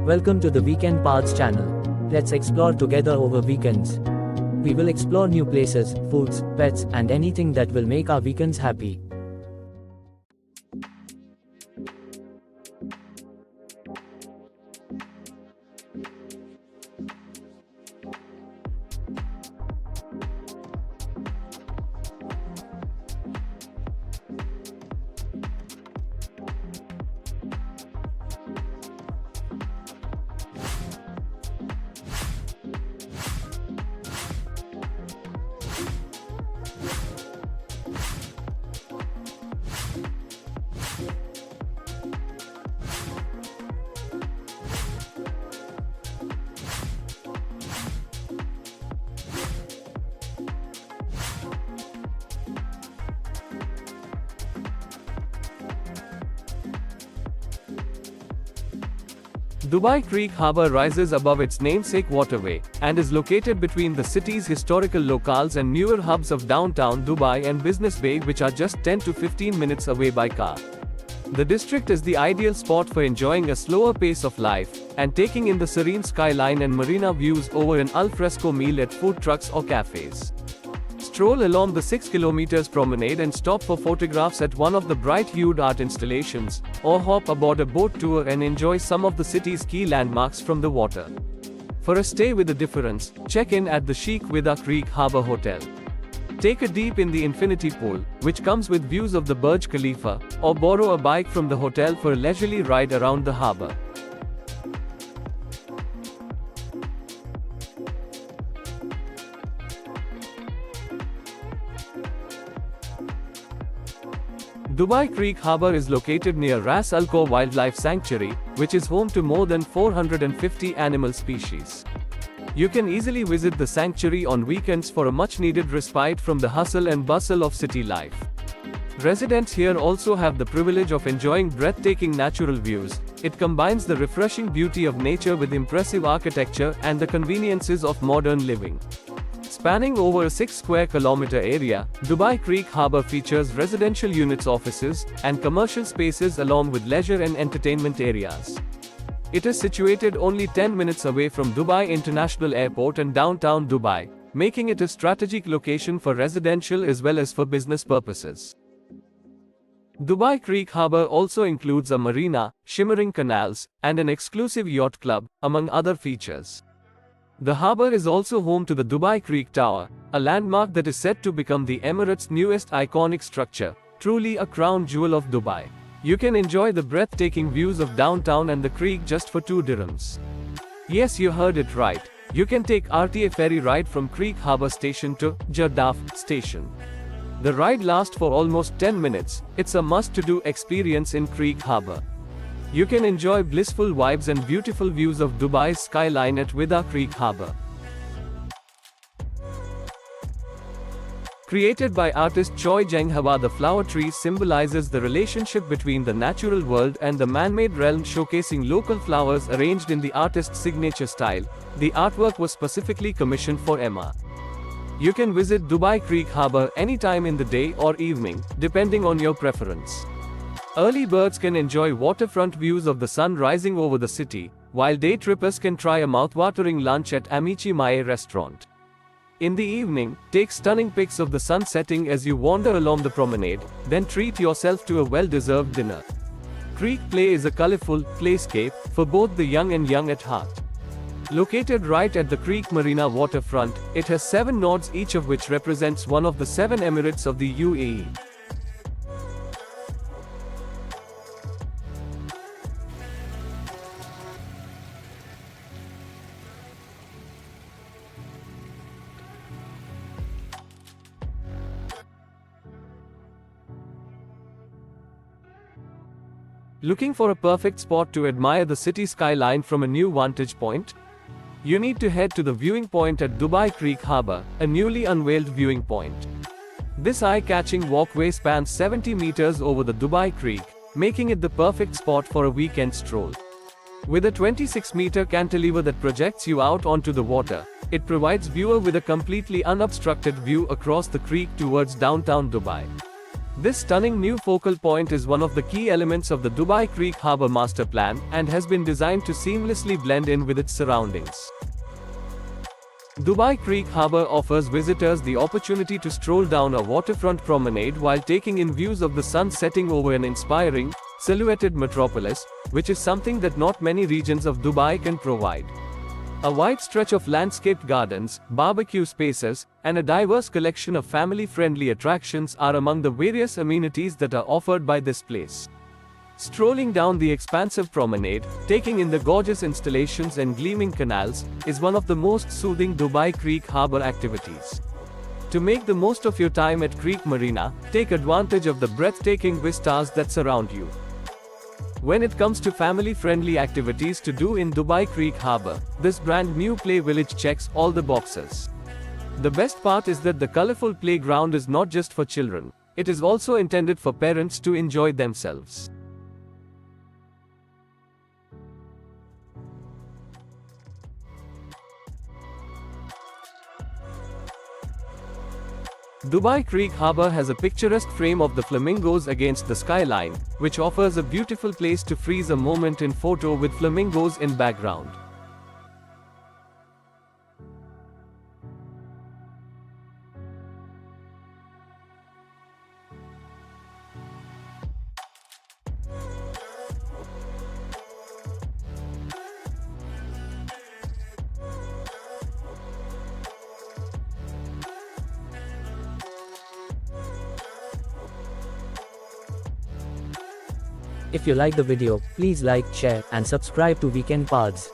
Welcome to the Weekend Paths channel. Let's explore together over weekends. We will explore new places, foods, pets, and anything that will make our weekends happy. Dubai Creek Harbour rises above its namesake waterway, and is located between the city's historical locales and newer hubs of downtown Dubai and Business Bay, which are just 10 to 15 minutes away by car. The district is the ideal spot for enjoying a slower pace of life, and taking in the serene skyline and marina views over an alfresco meal at food trucks or cafes. Stroll along the 6 km promenade and stop for photographs at one of the bright-hued art installations, or hop aboard a boat tour and enjoy some of the city's key landmarks from the water. For a stay with a difference, check in at the chic Creek Harbour Hotel. Take a dip in the infinity pool, which comes with views of the Burj Khalifa, or borrow a bike from the hotel for a leisurely ride around the harbour. Dubai Creek Harbour is located near Ras Al Khor Wildlife Sanctuary, which is home to more than 450 animal species. You can easily visit the sanctuary on weekends for a much-needed respite from the hustle and bustle of city life. Residents here also have the privilege of enjoying breathtaking natural views. It combines the refreshing beauty of nature with impressive architecture and the conveniences of modern living. Spanning over a 6 square kilometer area, Dubai Creek Harbour features residential units, offices, and commercial spaces along with leisure and entertainment areas. It is situated only 10 minutes away from Dubai International Airport and downtown Dubai, making it a strategic location for residential as well as for business purposes. Dubai Creek Harbour also includes a marina, shimmering canals, and an exclusive yacht club, among other features. The harbour is also home to the Dubai Creek Tower, a landmark that is set to become the Emirates' newest iconic structure, truly a crown jewel of Dubai. You can enjoy the breathtaking views of downtown and the creek just for 2 dirhams. Yes, you heard it right. You can take RTA ferry ride from Creek Harbour Station to Jardaf Station. The ride lasts for almost 10 minutes. It's a must-to-do experience in Creek Harbour. You can enjoy blissful vibes and beautiful views of Dubai's skyline at Creek Harbour. Created by artist Choi Jang-hwa, the flower tree symbolizes the relationship between the natural world and the man-made realm, showcasing local flowers arranged in the artist's signature style. The artwork was specifically commissioned for Emma. You can visit Dubai Creek Harbour anytime in the day or evening, depending on your preference. Early birds can enjoy waterfront views of the sun rising over the city, while day trippers can try a mouthwatering lunch at Amici Mae restaurant. In the evening, take stunning pics of the sun setting as you wander along the promenade, then treat yourself to a well-deserved dinner. Creek Play is a colorful playscape for both the young and young at heart. Located right at the Creek Marina waterfront, it has 7 nodes, each of which represents one of the 7 Emirates of the UAE. Looking for a perfect spot to admire the city skyline from a new vantage point? You need to head to the viewing point at Dubai Creek Harbour, a newly unveiled viewing point. This eye-catching walkway spans 70 meters over the Dubai Creek, making it the perfect spot for a weekend stroll. With a 26-meter cantilever that projects you out onto the water, it provides viewer with a completely unobstructed view across the creek towards downtown Dubai. This stunning new focal point is one of the key elements of the Dubai Creek Harbour master plan and has been designed to seamlessly blend in with its surroundings. Dubai Creek Harbour offers visitors the opportunity to stroll down a waterfront promenade while taking in views of the sun setting over an inspiring, silhouetted metropolis, which is something that not many regions of Dubai can provide. A wide stretch of landscaped gardens, barbecue spaces, and a diverse collection of family-friendly attractions are among the various amenities that are offered by this place. Strolling down the expansive promenade, taking in the gorgeous installations and gleaming canals, is one of the most soothing Dubai Creek Harbour activities. To make the most of your time at Creek Marina, take advantage of the breathtaking vistas that surround you. When it comes to family-friendly activities to do in Dubai Creek Harbour, this brand new play village checks all the boxes. The best part is that the colorful playground is not just for children, it is also intended for parents to enjoy themselves. Dubai Creek Harbour has a picturesque frame of the flamingos against the skyline, which offers a beautiful place to freeze a moment in photo with flamingos in background. If you like the video, please like, share, and subscribe to Weekend Paths.